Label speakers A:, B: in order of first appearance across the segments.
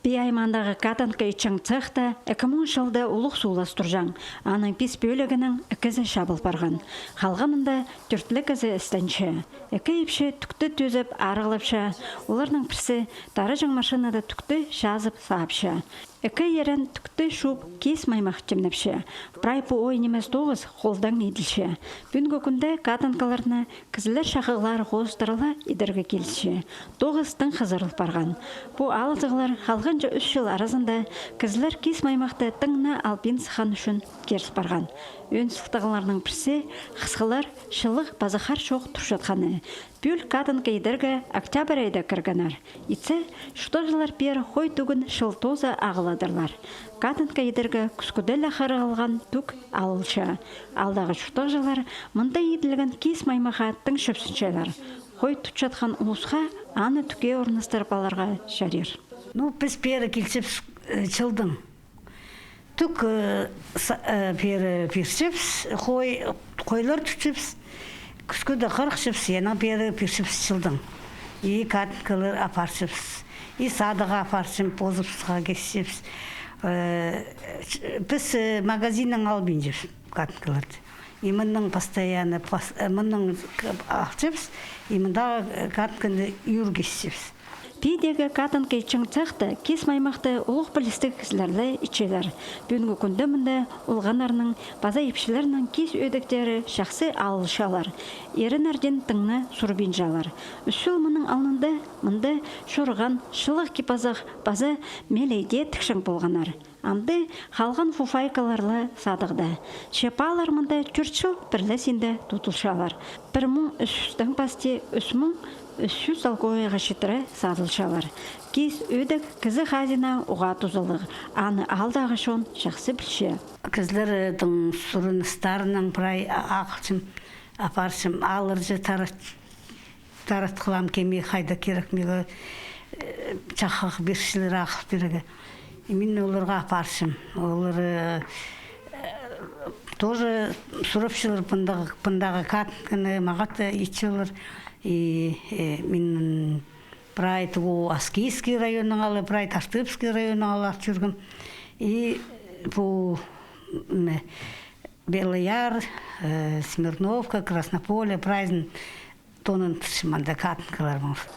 A: Би аймандағы катанка ичің цехта 2000 жылда улық сулас тұржан. Аның пис бөлігінің үкізі шабыл барған. Қалғанында түртлі кізі істенші. Үкі епші түкті төзіп арғылапша. Оларның пірсі тарыжың машинада түкті жазып саапша. Үкі ерін түкті шуп кес маймақ жемнепші. Прайпу ой немес тоғыз қолдан еділші. Бүгінгі күнде катанкаларына кізілер шақығылар ғоздырыла идіргі келші. Тоғыз тың қызырылып барған. Бұ алызығылар қалғанша 3 жыл арасында кізілер кес маймақты тыңна алпин сыхан үшін керіс барған. Өн сылтығыларының бірсе қысқылар шылық базахар шоқ тұршатқаны. Бүл катанка идіргі октябрь айда кіргінар. Итсе, шұтағылар бері қой түгін шыл тоза ағыладырлар. Катанка идіргі күскүдел ақыры алған түк алылша. Алдағы шұтағылар мұнда еділген кес маймаға тың шөпсіншелер. Қой тұтшатқан ұлысқа аны түке орныстырып аларға жарер.
B: Біз бері келсіп чылдың. Түк бері персепс, қойлар түтсепс, күскөді қырықшепс, ена бері персепс чылдың. И катанкалар апаршепс, и садыға апаршым, позыпсыға кесепс. Біз магазиннің албин жепс катанкаларды. И мұнның постоянно, мұнның ақчепс, и мұнда катанканы үйір кесепс.
A: Пейдегі катанка ичің цехта кес маймақты ұлық білістік кізлерлі ичелер. Бүгінгі күнді мұнда ұлғанарының база епшілерінің кес өдіктері шақсы алышалар. Ерін әрден тыңны сұрбин жалар. Үсіл мұның алынды мұнда шорған шылық кипазақ база мелейде тікшің болғанар. Амды қалған фуфайкаларлы садығда. Шепалар мұнда түртшіл бірлесінде тұтылшалар. Бір мұң үстің басте үсмұң үсі салгойға шетірі садылшалар. Кез өдік кізі хазина ұға тұзылығы. Аны алдағы шон жақсы білші.
B: Кізлердің сұрыныстарының бірай ақылшым, апаршым, алыржы тарат қылам кеме қайда керек мегі чақық бершілер ақыл берігі. Мен оларға апаршым. Олар тоже сұрапшылар бұндағы катанканы мағаты итшілер. Мен бірай тұғу Аскейский районның алы, бірай Таштыпский районның алы жүргім. Бұл Белый Яр, Смирновка, Краснополе, бірайзін тонын тұшыманда катанкалар мұр.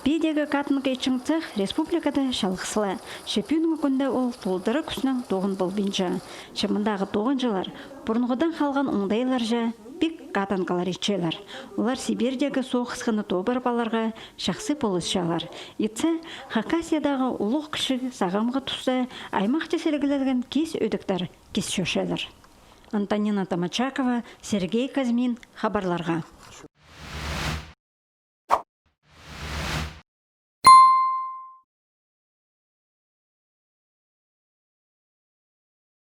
A: Бейдегі катанка ичің цех республикада шалғысылы. Шепюнгі күнде ол толдыры күсінің тоғын бұл бенжі. Шымындағы тоғын жылар бұрынғыдан қалған оңдайлар жа бек катанкалар ичелер. Олар Сибирдегі соғысқыны тобыр баларға шақсы полысшалар. Етсе, Хакасиядағы ұлық кіші сағамғы тұсы аймақ теселгілерген кес өдіктер кес шөшелер. Антонина Тамачакова, Сергей Казмин, хабарларға.